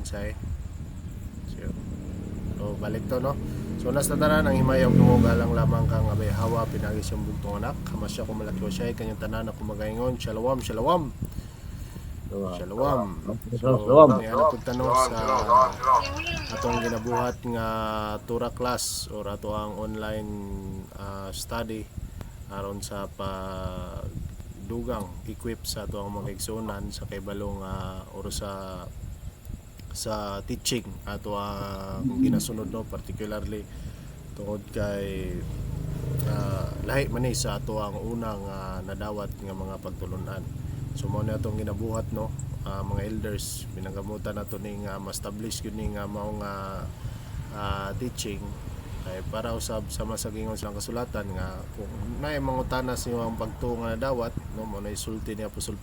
unsay. So balik to no. So nasta tanan ang himaya ug galang lamang kang abay hawa pinagi siyang bugtong anak kamasya ko malaki siya kanyang tanan ako magaingon shalom shalom. Shalom. So may anak kong tanong sa atong ginabuhat nga Torah class or ato ang online study aron sa dugang equip sa ato ang mga igsunan sa kaybalong or sa teaching ato ang ginasunod no, particularly tungod kay lahi man sa ato ang unang nadawat nga mga pagtulunan. So mo na atong ginabuhat no, mga elders pinanggamutan nato ning ma-establish gyud ning mao nga teaching ay para usab sa masagingon silang kasulatan nga kung naay mangutana sa imong pagtuo nga nadawat no, mo na isulti ni Apostol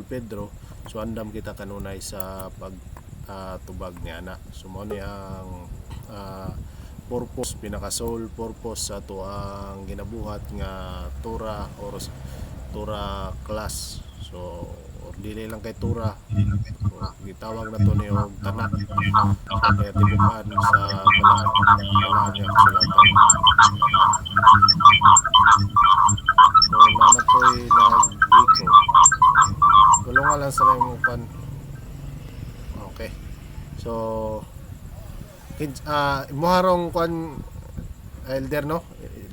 Pedro, so andam kita kanunay sa pagtubag ni ana. So mo ni ang purpose, pinaka sole purpose sa ato ang ginabuhat nga Torah or Torah class. So or dili lang kay Torah, gitawag na to ni og tanak kaya tibukan sa balaan nga kasulatan. So nanapoy nag-iko tulungan lang sa imong pan. Okay, so imuharong kwan elder no,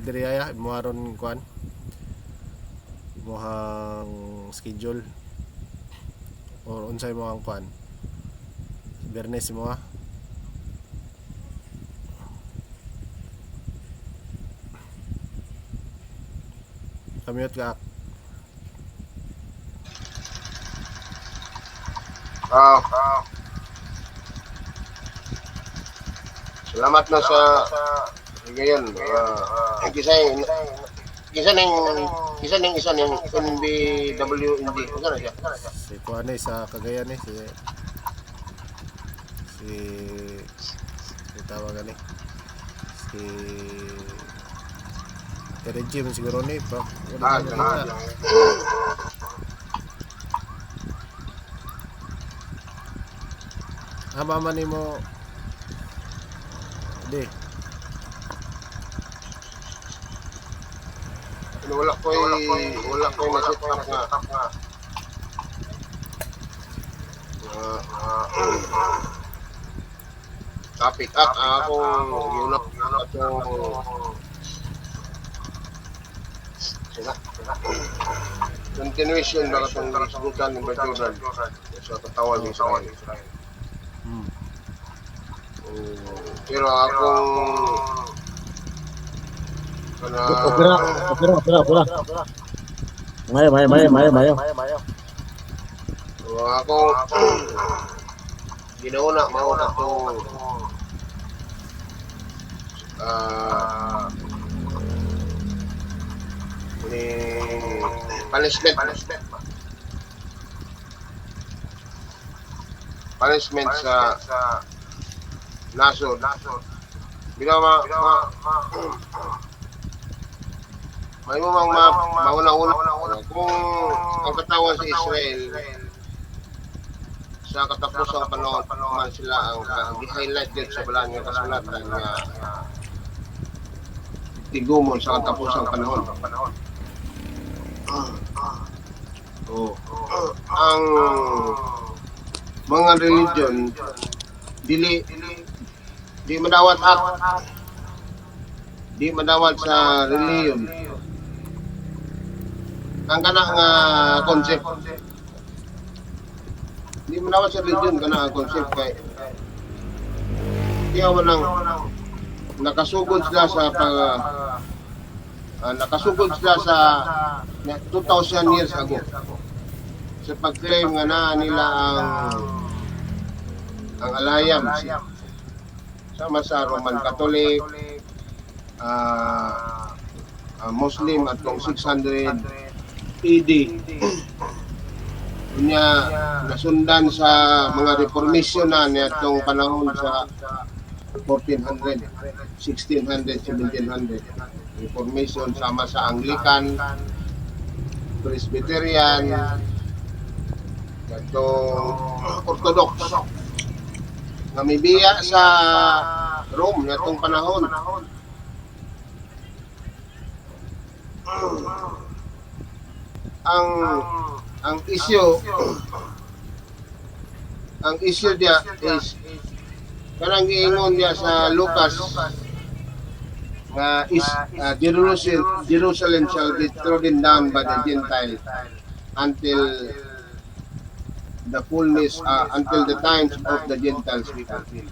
diriaya imuharon kwan imuhang schedule or unsay mo ang kwan Bernes mo kamiyot ka. Salamat na sa ngayon. Isa ning NBW hindi. Ano na siya? Si kuan sa Cagayan si tawagan si Regime siguro ni pa. Mama ni mo di wala ko na-set up nga. Topic up ako yun atong continuation ba katong isbutan ni Jordan sa katawan ni Israel. Pero akong opera. Mayo. Ako ginauna mao na to punishment sa nasod. May mauna-una kung ang katawan sa Israel sa katapusang panahon man sila ang i-highlight din sa balaan ng kasulatan nga tigumon sa katapusang panahon. Ang mga religion di madawat sa religion ang kana nga concept. Di madawat sa religion kana nga concept kay diya nang nakasugod sila sa 2,000 years ago sa pag-claim nga na nila ang alliance sama sa Roman Catholic, Muslim at 600 AD. Kunya nasundan sa mga reformation na nitong panahon sa 1400, 1600, 1700. Reformation sama sa Anglican, Presbyterian, itong Orthodox. nga mibiya sa Rome natong panahon. Ang issue dia is kanang giingon dia sa Lucas nga is Jerusalem shall be trodden down by the Gentiles until the fullness until the times of the Gentiles be fulfilled.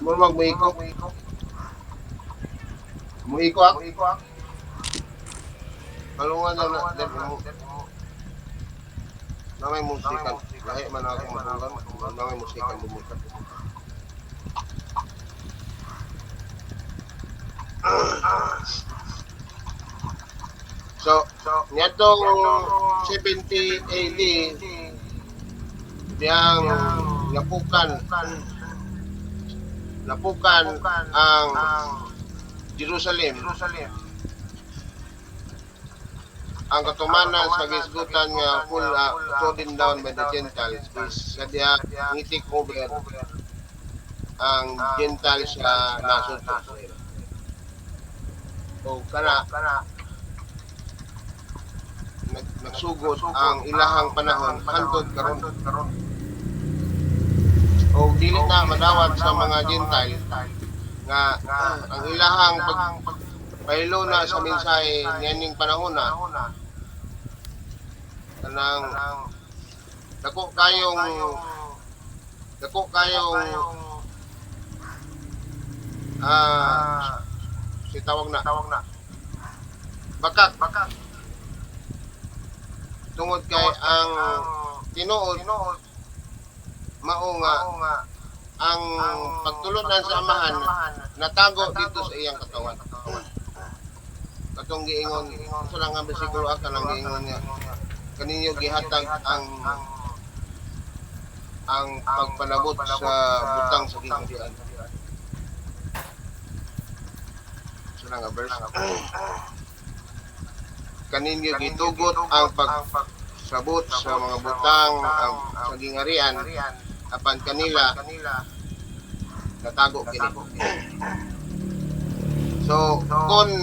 Mo magmuiko. Muiko ako. Kalungan na na may musikan. Lahi man ako matunggan. Na may musikan bumukat. So, nitong 70 AD, diyang napukan ang Jerusalem. Ang katumanan sa gisgutan nga full trodden down by the Gentiles is sa diya ngitik over ang Gentiles sa nasod. O kana nagsugod ang ilahang panahon hangtod karon. O dili na madawat sa mga Gentile nga ang ilahang pahilo na sa mensahe niyaning panahon na kanang dako kayong si tawag na bakak tungod kay ang tinuod mao nga ang pagtulunan sa amahan natago dito sa iyang katawan. Katong giingon sa lang nga bersikulo aka lang giingon nga kaninyo gihatag ang pagpanabot sa butang sa gingharian. Sa lang nga verse kaninyo gitugot ang pagsabot sa mga butang sa gingharian apan kanila natago kini. So kung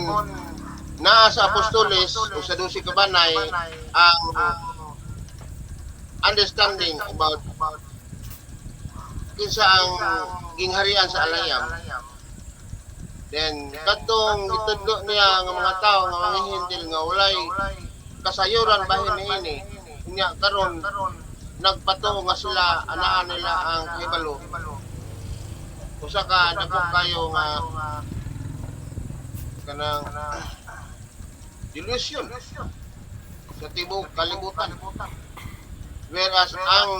naa sa apostoles o sa 12 kabanay ang understanding about kinsa ang gingharian sa alayam, then katong gitudlo niya nga mga tao nga mga hintil nga walay kasayuran bahin niini nya karon nagpato nga sila anaan nila ang hibalo usa ka dako kayo nga kanang delusion sa tibok kalibutan, whereas ang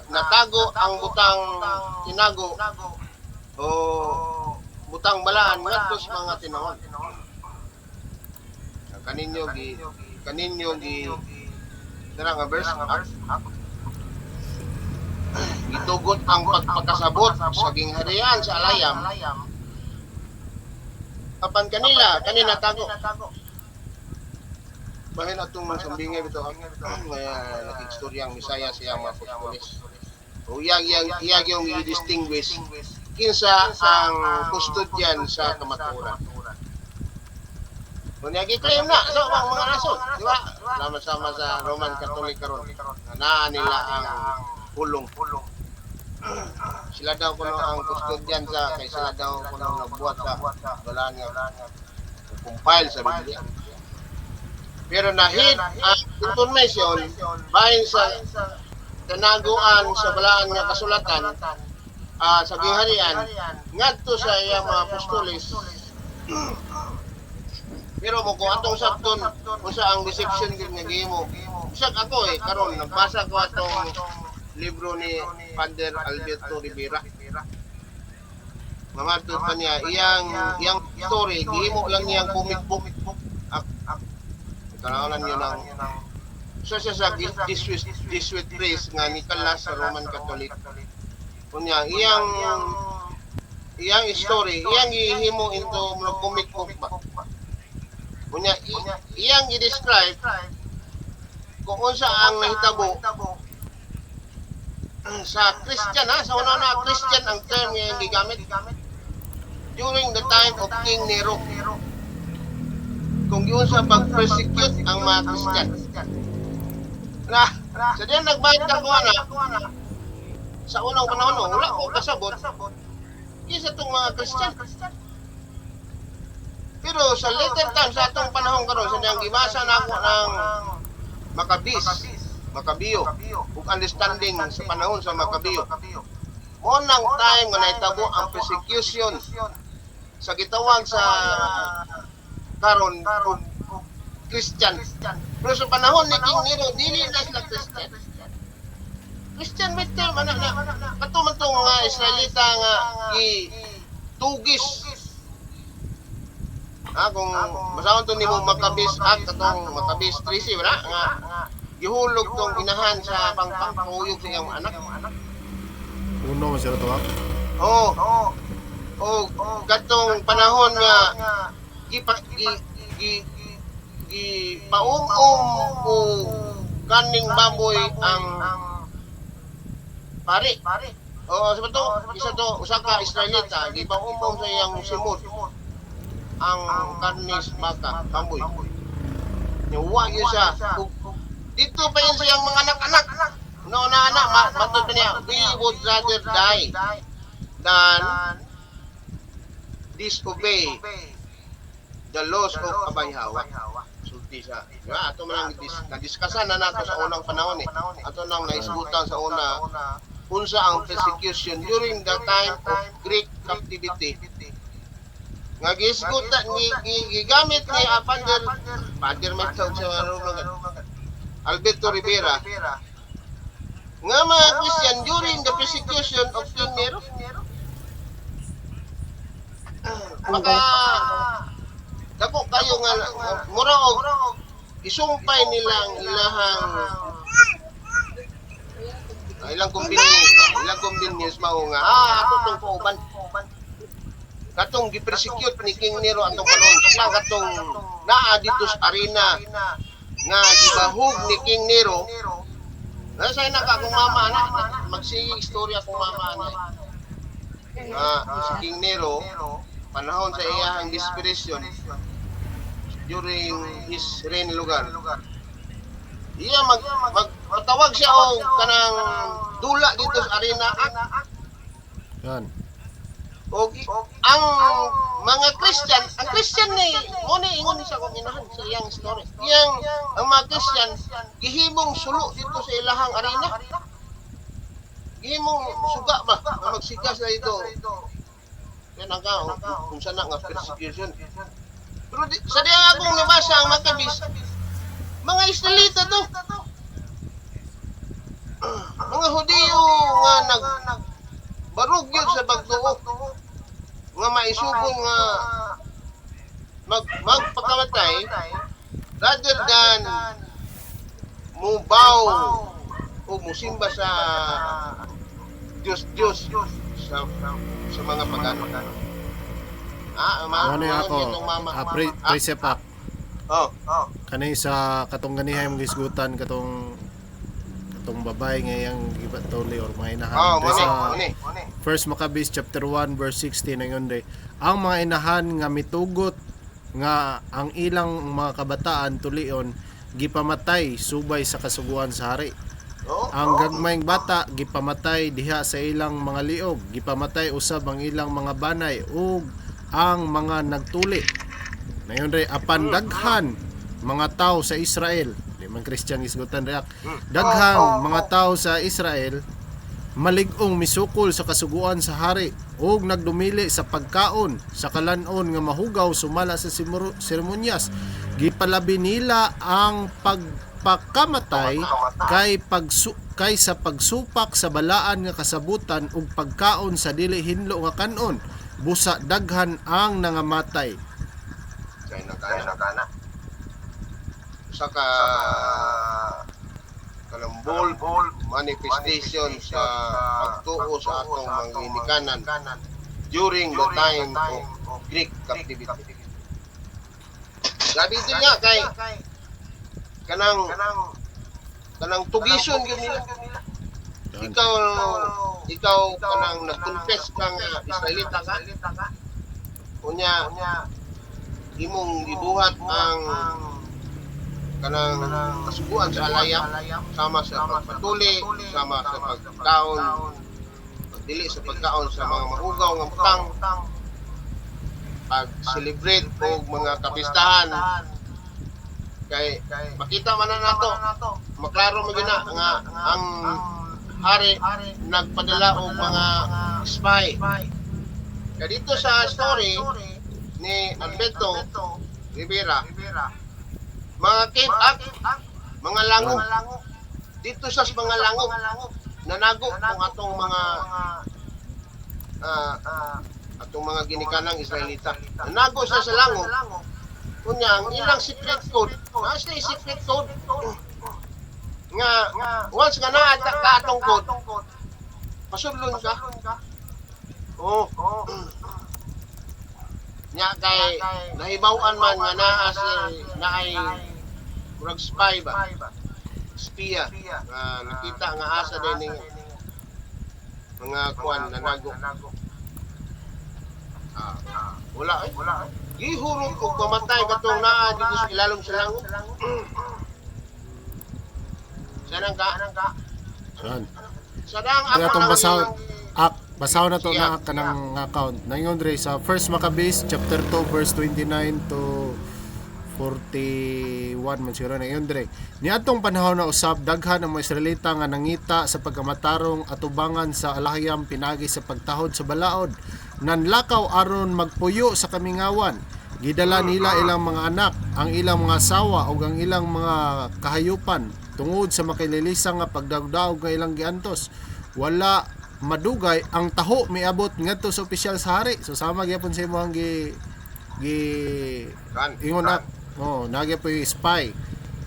natago ang butang tinago o butang balaan ngadto sa mga tinawon. Kaninyo gi dara nga verse gitugot ang pagpakasabot sa gingharian sa alayam apan kanina tago bahin atong sambingay bitaw nga nakigstorya ang Misaya siya mga apostoles o iyang yung i-distinguish kinsa ang kustodyan sa kamatuoran. Kung nag-claim na so mga nasod, di ba? Sama-sama sa Roman Catholic karon na nila ang pulong. Sila daw kuno ang kustodyan sa kay sila daw kuno nagbuhat sa balaan nga compile sa Biblia. Pero nahit ang information bahin sa tanaguan sa balaan nga kasulatan sa gingharian ngadto sa iyang mga apostoles. Pero mo kung atong sabton usa ang deception gid nga gihimo. Usag ako karon nagbasa ko atong libro ni Father Alberto Rivera. Mamadto pa niya iyang story gihimo lang niyang comic book. Kanalan niyo lang sa Jesuit priest nga Nicolas sa Roman Catholic. Kunya iyang story iyang gihimo into comic book ba. Kunya iyang i-describe kung unsa ang nahitabo sa Christian sa una Christian ang term nga gigamit during the time of King Nero. Kung yun sa pag-persecute ang mga Christian. Sa diyan nagbayad ka ko sa unang panahon, wala ko kasabot. Kisa itong mga Christian. Pero sa later time, sa atong panahon karon, sa niyang gibasa na ako ng Makabiyo, ug understanding sa panahon sa Makabiyo. Mo nang time nga nahitabo ang persecution sa gitawag sa karon ug Christian. Pero sa panahon ni King Nero, dili na sila Christian. Christian may term, katuman itong mga Israelita nga itugis. Kung basahon ito ni mo Maccabees Act, katong Maccabees 13, wala? Nga, gihulog tong inahan sa pangpangkuyog sa iyang anak. Uno man sila to ha? Katong panahon nga, paum-um o kaning baboy ang pare. Sabi to, isa to, usa ka Israelita, gipaum-um sa iyang simod ang karnis baka, baboy. Niwa yun siya. Dito pa yun sa iyang mga anak-anak. No, anak, matod pa niya, we would rather die than disobey the laws of Abay Hawa. Sulti siya. Ato man na-discussan na nato sa unang panahon Ato nang naisgutan sa una unsa ang persecution during the time of Greek captivity. Nga gisgutan gigamit ni Father Matthew sa Alberto Rivera nga mga Christian during the persecution of King Nero. Maka dako kayo nga mura og isumpay nilang ilang convenience mao nga ato tong pauban katong gipersecute ni King Nero atong panahon sila katong naa dito sa arena nga gibahog ni King Nero. Nasa na ka kung mama na magsige istorya kung mama na si King Nero panahon sa iyang desperation during his reign lugar. Iya magtawag siya og kanang dula dito sa arena. Yan. Og ang mga Christian ni mo ni ingon siya kung inahan sa iyang story. Ang mga Christian gihimong sulo dito sa ilahang arena. Gihimong suga ba na magsigas na dito. Yan ang kung saan nga persecution. Pero sa diya akong nabasa ang Maccabees, mga Israelita to. Mga Hudiyo nga nagbarugyog sa pagtuo. Nga maisubong nga magpakamatay rather than mubaw o musimba sa Diyos sa mga pagano. Ano ako? Precept. Kanay sa katong ganihay mong gisgutan katong babae ngayang gibatuli or mga inahan. Sa First Maccabees chapter 1 verse 16 ngayon day. Ang mga inahan nga mitugot nga ang ilang mga kabataan tulion gipamatay subay sa kasuguan sa hari. Ang gagmayng bata gipamatay diha sa ilang mga liog, gipamatay usab ang ilang mga banay ug ang mga nagtuli. Ngayon ray apan daghan mga tao sa Israel, di man Christian isgutan reak. Daghang mga tao sa Israel malig-ong misukol sa kasuguan sa hari ug nagdumili sa pagkaon sa kalanon nga mahugaw sumala sa seremonyas. Gipalabi nila ang pagpakamatay kay sa pagsupak sa balaan nga kasabutan ug pagkaon sa dili hinlo nga kanon. Busa daghan ang nangamatay. Sa kanang bold manifestation sa pagtuo sa atong mga ginikanan during the time of Greek captivity. Sabi ito niya kay kanang tugison gyud nila. Yan. ikaw kanang nag-confess kang Israelita ka. Unya imong gibuhat ang kanang kasuguan sa alayam sama sa pagpatuli, sama sa pagkaon, dili sa pagkaon sa mga mahugaw nga butang, pag-celebrate o mga kapistahan. Kay makita man na nato, maklaro mo gina nga ang hari nagpadala og mga spy. Kaya dito sa story ni Alberto Rivera, mga cave act, mga lango. Dito sa mga lango, nanago kung atong mga ginikanang Israelita. Nanago sa lango. Kunya, ang ilang secret code, nasa secret code, nga, once nga naata ka atong code, pasudlon ka. Oh. Nya kay nahibaw-an man nga naay murag spy ba? Spiya. Nakita nga asa din ning mga kuan nanago. Wala eh. Gihurot og pamatay katong naa dito sa ilalom sa lango. Sanang ka? Yan. Sadang Kaya ako itong lang basaw, ilang- basaw na to na kanang account. Nangon dre sa 1 Maccabees chapter 2 verse 29 to 41 man siguro na yun dre. Niadtong panahon na usab daghan ang mga Israelita nga nangita sa pagkamatarong atubangan sa alahayam pinagi sa pagtahod sa balaod. Nanlakaw aron magpuyo sa kamingawan. Gidala nila ilang mga anak, ang ilang mga asawa ug ang ilang mga kahayupan tungod sa makililisang nga pagdawdaw nga ilang giantos. Wala madugay ang taho miabot ngadto sa opisyal sa hari. So sama gyapon sa imo ang ingon na nagya po yung spy.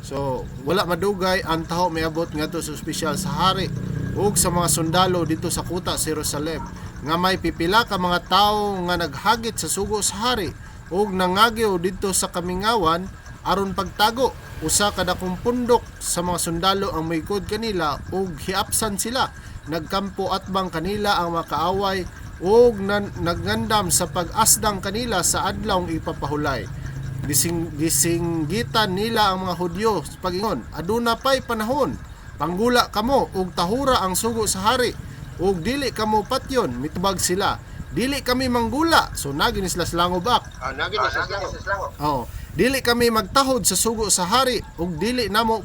So wala madugay ang taho miabot ngadto sa opisyal sa hari ug sa mga sundalo dito sa kuta sa Jerusalem nga may pipila ka mga tawo nga naghagit sa sugo sa hari ug nangagyo dito sa kamingawan aron pagtago. Usa kada kong pundok sa mga sundalo ang maykod kanila ug hiapsan sila. Nagkampo atbang kanila ang mga kaaway ug naggandam sa pag-asdang kanila sa adlawng ipapahulay. Gisinggitan nila ang mga Hudyo sa pagingon, aduna pay panahon, panggula kamo ug tahura ang sugo sa hari ug dili kamo patyon. Mitubag sila, dili kami manggula. So nagin sila slangobak. Nagin sa slango. Dili kami magtahod sa sugo sa hari ug dili namo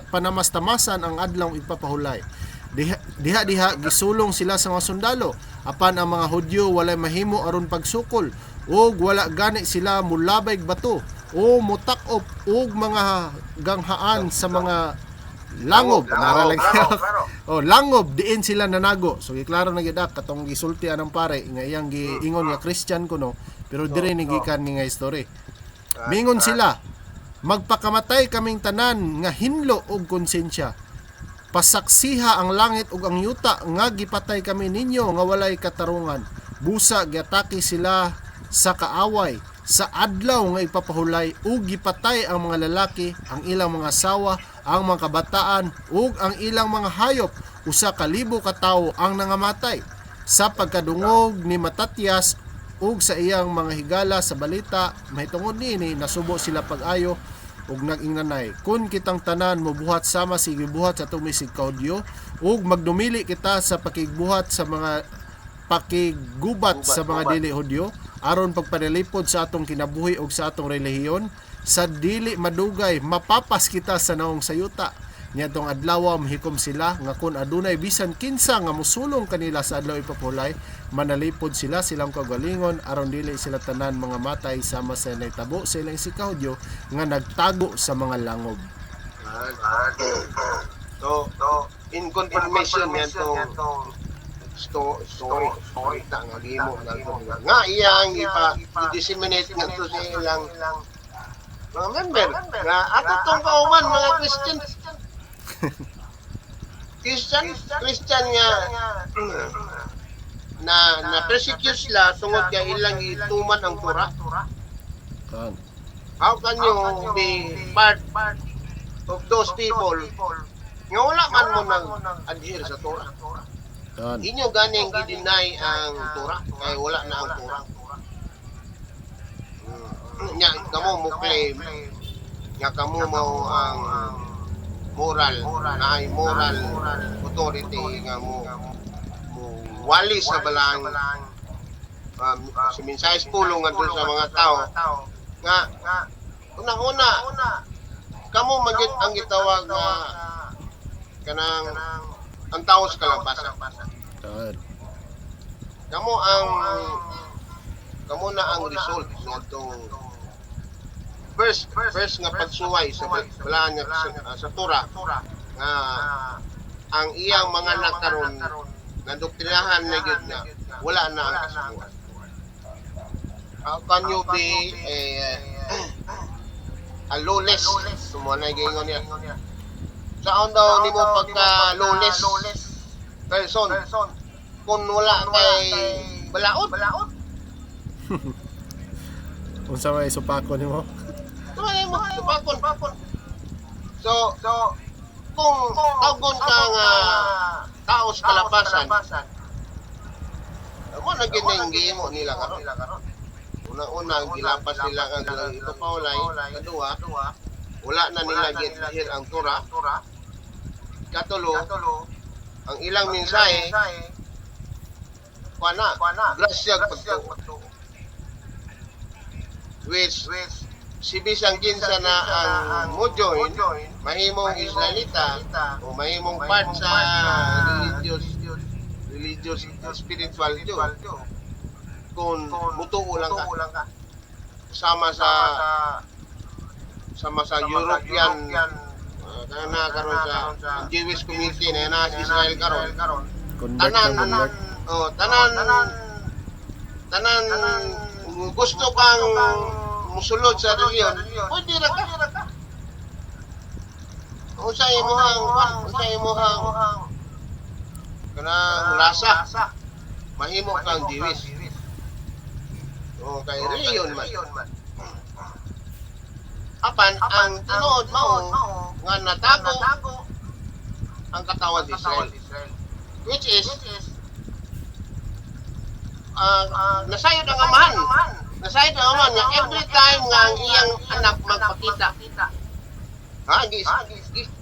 panamastamasan ang adlawng ipapahulay. Diha gisulong sila sa mga sundalo apan ang mga Hudyo walay mahimo aron pagsukol ug wala gani sila mulabay bato o mutak-op ug mga ganghaan sa mga langob. Langob diin sila nanago. So giklaro na gid katong gisulti anang pare nga iyang giingon nga Christian kuno pero dire ni gikan ni nga story. Mingon sila, magpakamatay kaming tanan nga hinlo ug konsensya. Pasaksiha ang langit ug ang yuta nga gipatay kami ninyo nga walay katarungan. Busa giatake sila sa kaaway sa adlaw nga ipapahulay ug gipatay ang mga lalaki, ang ilang mga asawa, ang mga kabataan ug ang ilang mga hayop. 1,000 ka tawo ang nangamatay sa pagkadungog ni Matatias ug sa iyang mga higala sa balita. Mahitungod niini nasubo sila pag-ayo ug nag-ingnanay, kun kitang tanan mobuhat sama sige buhat sa tumisig kaudyo ug magdumili kita sa pakigbuhat sa mga pakigubat sa mga dili Hudyo aron pagpanalipod sa atong kinabuhi ug sa atong relihiyon. Sa dili madugay mapapas kita sa naong sayuta. Niadtong adlaw mahikom sila nga kun adunay bisan kinsa nga mosulong kanila sa adlaw ipapulay, manalipod sila silang kagalingon aron dili sila tanan mga matay sama sa naitabo sa ilang sikahudyo nga nagtago sa mga langob. So in confirmation yan story ta nga gimo nga iyang i-disseminate nga to sa ilang mga member nga ato tong kauman mga Christian nga na persecute sila tungod kay ilang ituman ang Torah. How can you be part of those people Nga wala man mo nang adhere sa Torah. Yan. Inyo ganing gidinay ang Torah kay wala na ang Torah. Nya kamo mo claim nga kamo mo ang moral na ay moral authority nga mo wali sa balang si mensahe pulong nga dun sa mga tao nga unang-una kamo magit ang gitawag nga kanang ang tao sa kalabasan. Yan. Kamo na ang result ngadtong first nga pagsuway sa balaan nga sa Torah nga ang iyang mga nakaron nga doktrinahan na gyud nga wala na ang kasubuan. How can you be a lawless? Sumuna gingon niya. Saan daw nimo pagka lawless person kung wala kay balaod? Unsa may supako nimo? Tumalay mo, pakon. So, kung tawgon ka nga tao sa kalapasan, mo na ginenggi mo nila karon. Una-una, gilapas nila ang ito paulay. Kadua, wala na nila gihir ang Torah. Katulo, ang ilang mensahe, kuana, grasyag pagtuo. Which si bisang ginsa na ang mo join mahimong Israelita o mahimong part sa religious spiritual do kung mutuo lang ka sama sa European na karon sa Jewish community na sa Israel karon Convert ka convert. tanan gusto kang musulod sa reliyon, pwede ra ka. Unsay imong kanang rasa, mahimo kang Jewish. O kay reliyon man. Apan ang tinuod mao nga natago ang katawan sa Israel, which is nasayod ang amahan. Nasayod ang amahan nga every time nga ang iyang anak magpakita.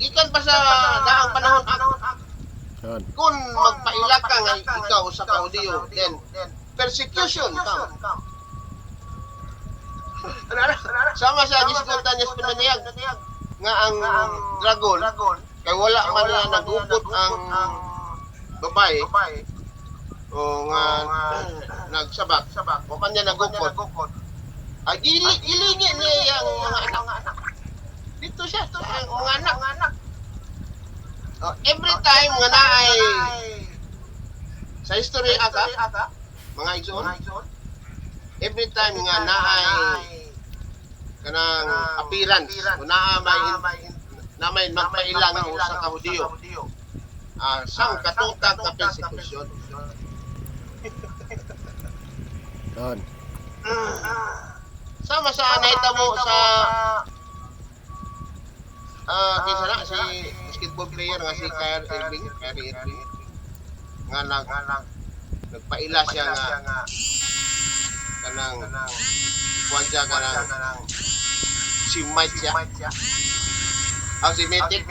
Gikan pa sa daang panahon Yan. kung magpaila ka nga ikaw sa kaudiyo, then persecution ka. Sama sa gisgotan niya sa pinanayag nga ang dragon kay wala man na nagupot ang babae o nga nagsabak o kanya nagupot ilingi niya ang mga anak dito siya ang mga anak every time nga naay sa history aka mga igsoon every time nga naay kanang appearance o na may magpailang sa kahudiyo sang katutag ka persecution. Yan. Sama sa nahitabo sa kinsa na si basketball player nga si Kyrie Irving nga nagpaila siya nga kanang kuwanja kanang Semite siya. Ang Semitic.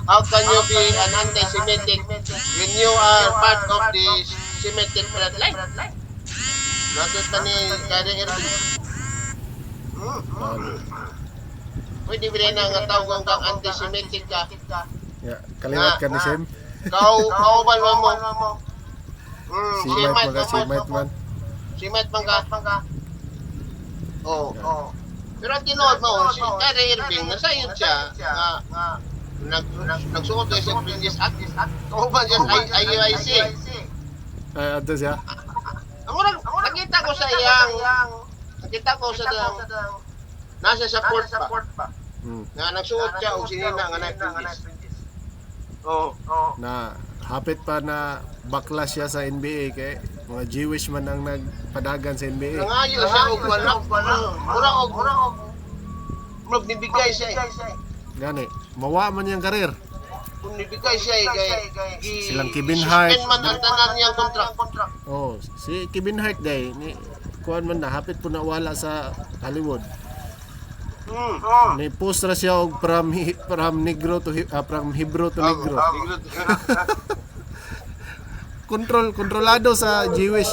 How can you be an anti-Semitic when you are part of the Semitic bloodline? Nakita ni Kyrie Irving. Yan. Pwede ba rin ang tawag kang anti-Semitic ka? Ya, kaliwat ka ni Sim. Kau ba mo? Semite man. Semite man ka. Oh. Pero ang tinood mo, si Kyrie Irving, nasayod siya nga nagsuot siya sa Fringes Act. Kung ba siya sa IUIC? Ay, ato siya. Nakita ko sa nasa support pa. Nga nagsuot siya o sinina nga na Fringes. Na hapit pa na bakla siya sa NBA kay mga Jewish man ang nagpadagan sa NBA. Nangayo siya og wala. Mura og magbibigay siya. Gani. mawa man yung karir. Kung nibigay siya kay Silang Kevin Hart. suspend man ang tanan niyang contract. Oh, si Kevin Hart day ni kuan man na hapit po na wala sa Hollywood. Ni post ra siya og from negro to from Hebrew to negro. Kontrolado sa Jewish.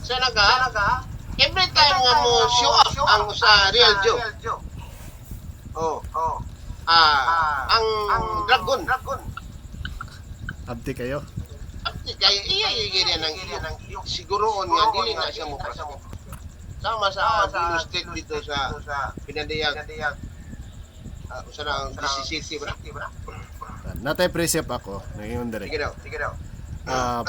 So every time nga mo show up ang sa real Joe. Ang dragon. Abti kayo. Kaya iya ng siguroon nga dili na siya mo pasok. Sama sa Bino State dito sa Pinadiyag. Usa na ang DCCC ba? Natay precept ako, ngayon dire. Sige daw.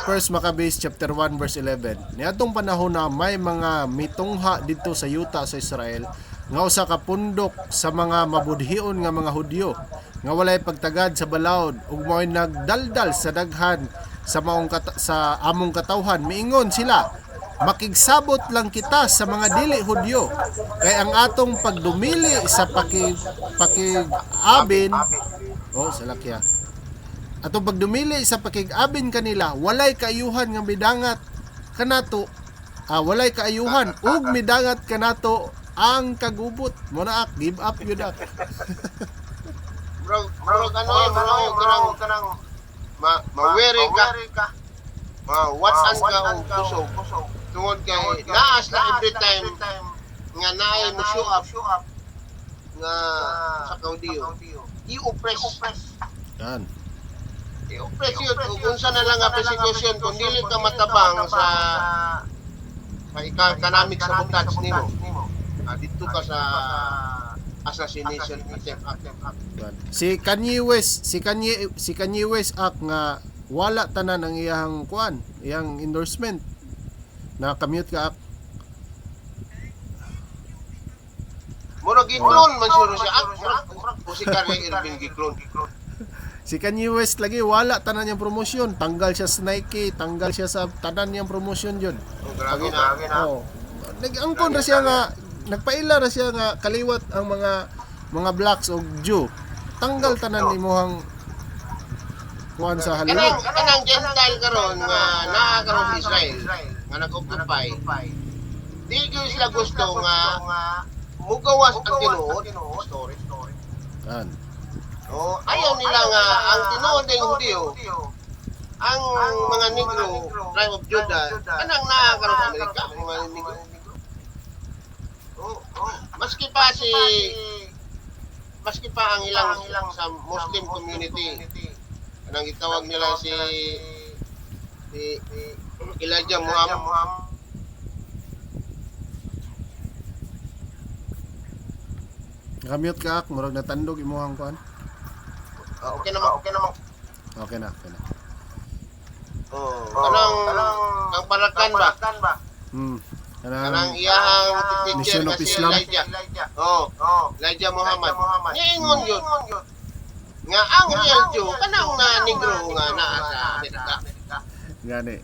First Maccabees chapter 1 verse 11. Niadtong panahon na may mga mitungha dito sa Yuta sa Israel nga usa ka pundok sa mga mabudhion nga mga Hudyo nga walay pagtagad sa balaod ug mo'y nagdaldal sa daghan sa sa among katawhan. Miingon sila, makigsabot lang kita sa mga dili Hudyo kay ang atong pagdumili sa pakig-abin salakya atong pagdumili sa pakig-abin kanila walay kaayuhan nga midangat kanato walay kaayuhan ug midangat kanato ang kagubot mo na give up yun ak. Bro, kanang mawere ka. Watan ka og kusog. Tungod kay naas na every time nga naay mo show up nga sa kaudiyo. I-oppress. Yan. I-oppress yun. Kung saan na lang nga persecution, kung dili ka matabang sa economic sabotage nimo. Dito ka sa assassination attempt. Si Kanye West ak nga wala tanan ang iyang iyang endorsement. Na-commute ka ak. Mura giklon man siya o si Carly Irving giklon. Si Kanye West lagi wala tanan niyang promosyon. Tanggal siya sa Nike, tanggal siya sa tanan niyang promosyon yun. Grabe na. Oh. Nag-angkon ra siya nga nagpaila ra siya nga kaliwat ang mga blacks o Jew. Tanggal tanan nimuhang kuan sa Hollywood. Kanang Gentile karon nga naa karon sa Israel nga nag-occupy. Di gyud sila gusto nga mugawas ang tinuod. Story. Yan. Ayaw nila nga ang tinuod ng Hudyo ang mga Negro, tribe of Judah, kanang naa karon sa Amerika, mga Negro. Maski pa ang ilang sa Muslim community anong itawag nila si Elijah Muhammad. Nakamute ka ak, murag natandog imuhang kuan. Okay naman. Okay na. Kanang ang Barakan ba? Kanang Kanang iyahang teacher Mission of kasi Islam. Elijah. Elijah Muhammad. Ngayon yun. Nga ang real Jew, kanang na Negro nga naa sa Amerika. Gani.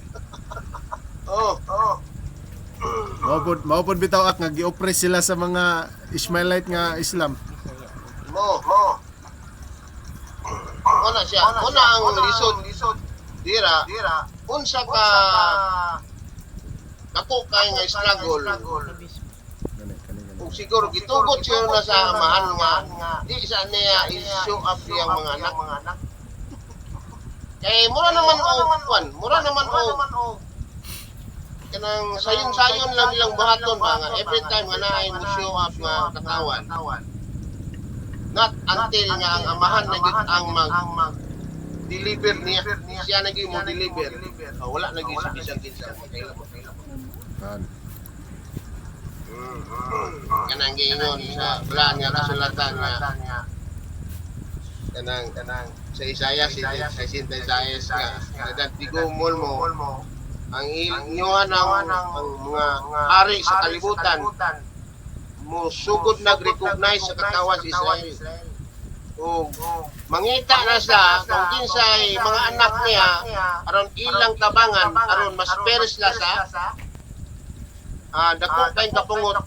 Maupod bitaw ak nga gi-oppress sila sa mga Ishmaelite nga Islam. Una siya. Una ang lisod. Dira. Unsa ka dako kay nga struggle. Gani. Kung siguro gitugot siya na sa amahan nga di sa niya i-show up yung mga anak. Kay mura naman o kanang sayon-sayon lang nilang buhaton ba nga every time nga naay mo show up nga katawan. Not until nga ang amahan na gyud ang mag-deliver niya. Siya na gyud mo deliver. Wala na gyud sa bisang kinsa. Yan. Kanang giingon sa plan nga kasulatan nga kanang sa Isaiah sa Sinta Isaiah nga nagtigumol mo ang inyuhan ang mga hari sa kalibutan mo sugod nag-recognize sa katawan sa Israel. O mangita na sa kung kinsay mga anak niya aron ilang tabangan aron mas peres la sa dako kay kapungot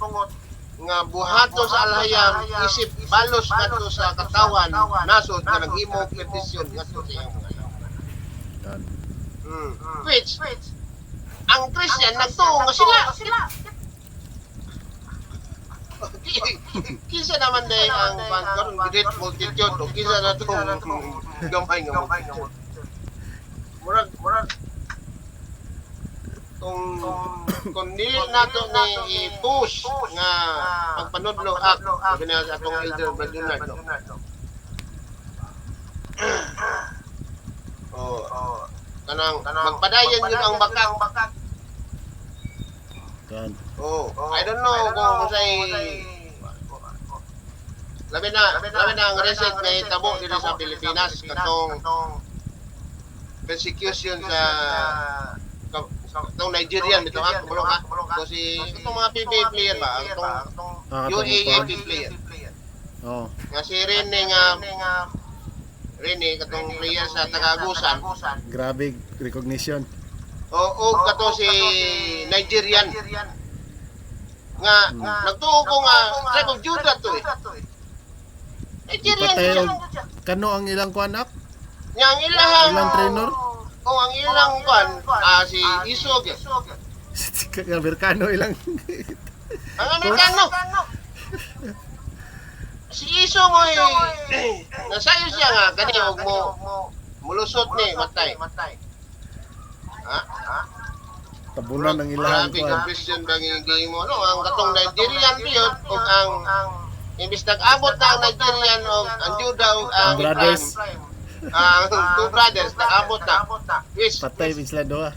nga buhato sa alhayam isip balos ngadto sa katawan nasod nga naghimo petisyon ngadto sa iyang mga anak. Yan. Which ang Christian nagtuo nga sila. Kisa naman day ang karon great multitude o kisa na tong gamay nga multitude. Murag kung dili nato ni i-push nga pagpanudlo sabi na sa atong elder Brad Leonard no. Kanang magpadayon yun ang bakak. Yan. I don't know kung say labi na ang recent nga hitabo dito sa Pilipinas katong persecution sa itong Nigerian bitaw ha kabalo ka kasi itong mga PBA player ba itong UAAP player Oh. nga si Rene katong player sa Tagagusan Grabe recognition. o kato si Nigerian nga nagtuo ko nga tribe of Judah to Nigerian Ipatay siya. og kano ang ilang kuanak? Nga ang ilahang Ilang trainer? ang ilang kwan si Isog Amerikano ilang. ang Amerikano si Iso mo nasayo siya nga kani og mo mulusot ni matay ha Tabunan ng ang ilang kuan. Christian bang mo no ang katong Nigerian piyot ug ang imbis nag-abot na ang Nigerian ug ang Judah ug ang Brothers. ang two brothers nag-abot na yes Patay min sila duha.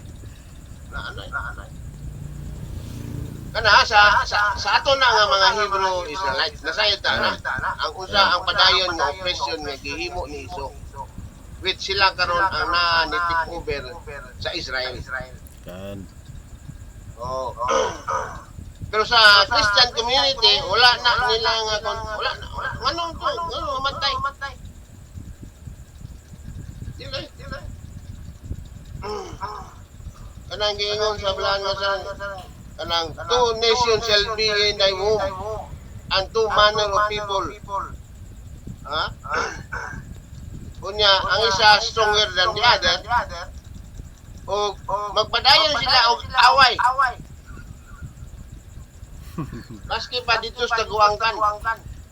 kana sa ato na nga mga Hebrew Israelites nasayod ta na ang usa ang padayon nga oppression nga gihimo ni Iso which sila karon ang naa ni take over sa Israel. Kan. Pero sa Christian community wala na nila nga wala nganong to ngano mamatay dili kanang giingon sa blaan nga sa kanang two nations shall be in thy womb and two manner of people ha unya ang isa stronger than the other o magpadayon sila og away maski pa dito sa taguangkan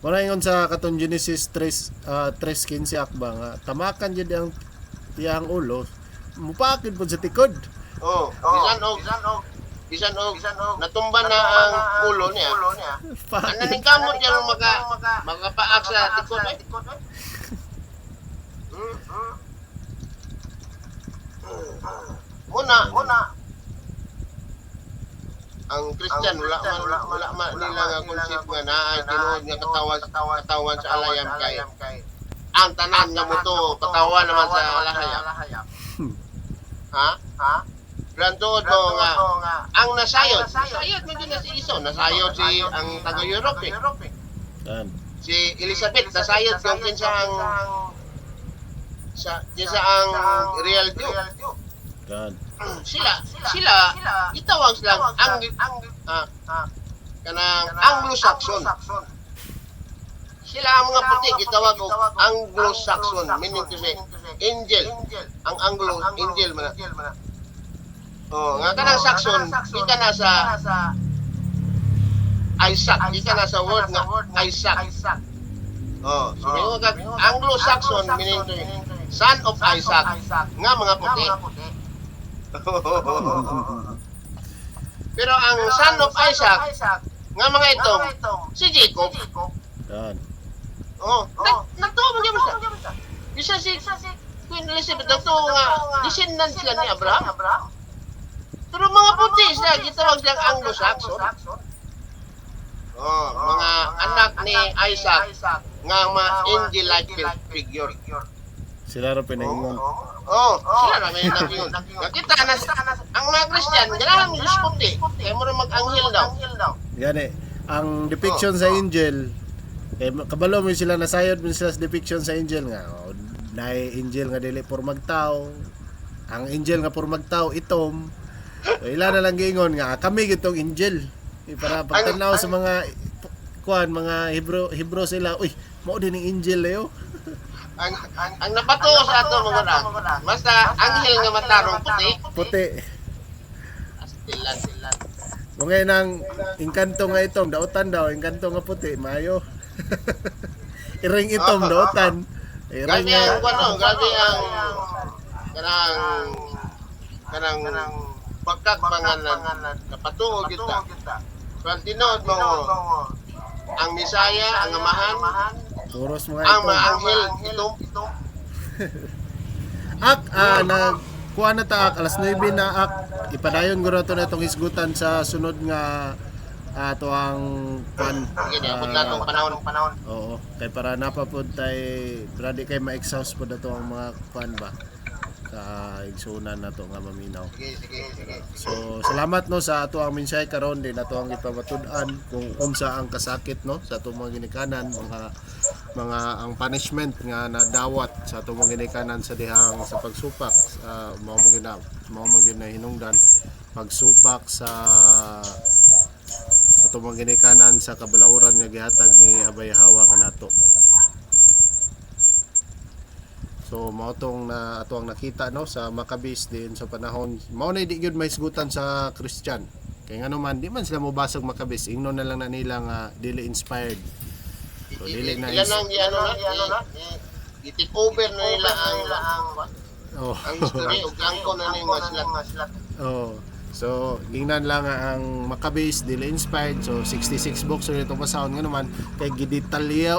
Wala ingon sa katong Genesis 3:15 akba nga tamakan jud ang tiyang ulo. Mupakid pud sa tikod. bisan og natumba na ang ulo niya ano ning kamot niya makapaak sa tikod Muna ang Christian wala man nila nga concept nga naay tinuod nga katawan sa alayam kay ang tanan nga muto katawan naman sa alayam ha Grantuod mo nga ang nasayod mo din na si Iso nasayod si ang taga-Europe Kan. si Elizabeth nasayod kung kinsa ang ang real Jew Kan. sila itawag silang kanang Anglo-Saxon sila ang mga puti gitawag og Anglo-Saxon meaning to say angel ang Anglo angel man nga kanang Saxon kita na sa Isaac kita na sa word nga Isaac so may mga Anglo-Saxon meaning to son of Isaac nga mga puti pero ang son of Isaac nga mga itong si Jacob Kan. nagtuo mo gyud isa si Queen Elizabeth nagtuo nga descendant sila ni Abraham pero mga puti sila gitawag silang Anglo-Saxon mga anak ni Isaac nga mga angel-like figure Sila ra pinaingon. sila na may nag-yun. Nakita na, ang mga Christian, ganahan yung Diyos puti. Kaya mo rin mag-anghel daw. Gani ang depiction sa angel kabalo mo sila nasayod mo sila sa depiction sa angel nga naay angel nga dili por magtao. Ang angel nga por magtao itom. Ila na lang giingon nga kami gitong angel. Para pagtanaw sa mga kuan mga Hebro sila. Uy, mao din ang angel layo. ang nabato sa ato mga nak. Basta anghel nga matarong puti. Puti. Astilan. Mga nang engkanto nga itong dautan daw, engkanto nga puti, mayo. Iring itom dautan. Iring Grabe ang ano, grabe ang kanang pagkagpanganan napatuo kita. Kung tinuod mo ang Misaya, ang Amahan, puros mga ang itom. mga anghel itom. Ak, kuha na ta ak, alas 9 na ak. Ipadayon ko na ito na itong hisgutan sa sunod nga ato ang pan. Sige, abot na itong panahon. Oo, kay para napapod tay ready kay ma-exhaust po na to ang mga pan ba. Kaigsunan na to nga maminaw. Sige. So, salamat no sa ato ang mensahe karon din ato ang ipamatud-an kung unsa ang kasakit no sa atong mga ginikanan, mga ang punishment nga nadawat sa atong mga ginikanan sa dihang sa pagsupak mao mo gina hinungdan pagsupak sa atong mga ginikanan sa kabalauran nga gihatag ni Abay Hawa kanato. So mao tong na ato ang nakita no sa Maccabees din sa panahon mao na di gyud may isgutan sa Christian. Kay ngano man di man sila mobasag Maccabees, ingnon na lang na nila nga dili inspired. So dili na Yan ang i-take over na nila Oh. ang history ug angko na ning maslat. Oh. So, gingnan lang nga ang Maccabees dili inspired. So 66 books ulit itong pasahon nga naman kay gidetalye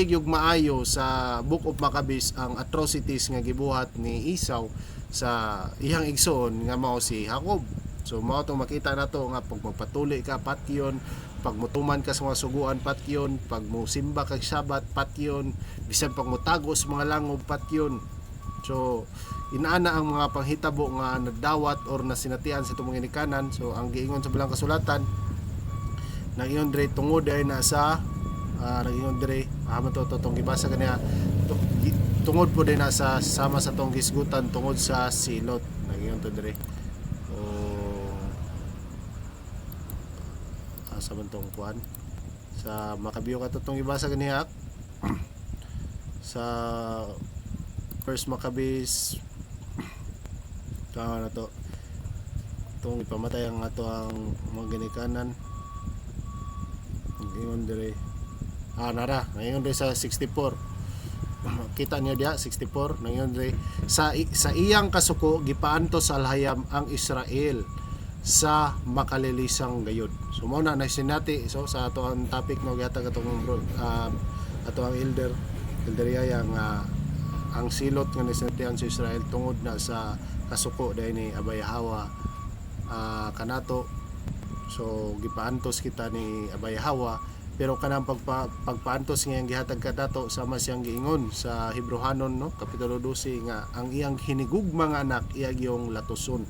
gyud maayo sa Book of Maccabees ang atrocities nga gibuhat ni Esau sa iyang igsoon nga mao si Jacob. So mao tong makita nato nga pag magpatuli ka patyon, pag mutuman ka sa mga suguan patyon, pag musimba kag Sabat patyon, bisan pag mutago sa mga langob patyon. So inaana ang mga panghitabo nga nagdawat or nasinatian sa itong mga ginikanan. So ang giingon sa bilang kasulatan nag-ingon dire tungod ay nasa nag-ingon dire tong gibasa kaniya tungod po din nasa sama sa tong gisgutan tungod sa silot nag-ingon to dire sa bantong kuan sa makabiyo ka tong gibasa kaniya sa First Maccabees na to itong ipamatay ang ato ang mga ginikanan ngayon dire nara ngayon dire sa 64 kita niyo diya 64 ngayon dire sa iyang kasuko gipaanto sa alhayam ang Israel sa makalilisang gayud. So mao na sinati so sa ato ang topic no gihatag atong ato ang elder Yaya nga ang silot nga nasinatian sa Israel tungod na sa kasuko dahil ni Abay Hawa kanato. So gipaantos kita ni Abay Hawa pero kanang pagpaantos nga yang gihatag kanato sama siyang giingon sa Hebrehanon no kapitulo 12 nga ang iyang hinigugma nga anak iyang yung latuson.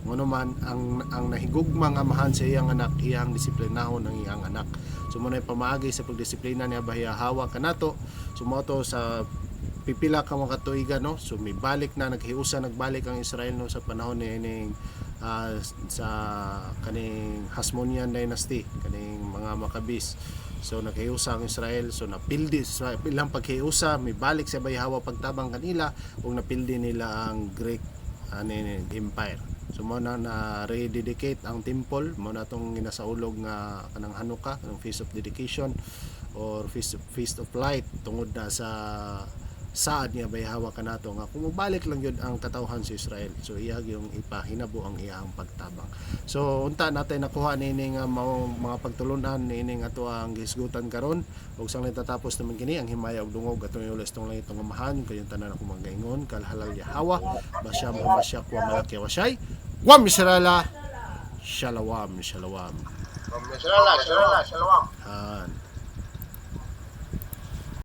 Ngono man ang nahigugmang amahan sa iyang anak iyang disiplinahon ang iyang anak. So mo na pamaagi sa pagdisiplina ni Abay Hawa kanato. Sumoto sa pipila ka mga katuigan no so may balik na nagbalik ang Israel no sa panahon ni sa kaning Hasmonean dynasty kaning mga Maccabees. So naghiusa ang Israel so napildi sa ilang paghiusa may balik sa Abay Hawa pagtabang kanila ug napildi nila ang Greek empire. So mo na rededicate ang temple mo na tong ginasaulog nga kanang Hanukkah kanang Feast of Dedication or Feast of Light tungod na sa saad niya Abay Hawa kanato nga kung mabalik lang yun ang katawhan sa Israel. So iyag yung ipahinabo ang iyang pagtabang. So unta natin nakuha nini nga mga pagtulunan nini nga ato ang gisgutan karon ug sang natatapos naman kini ang himaya ug dungog atong iulis tong langit tong amahan kayong tanan ako magaingon kalhalal Yahawa basyam o masyak wa malaki wa shay wa misrala shalawam. Shalom.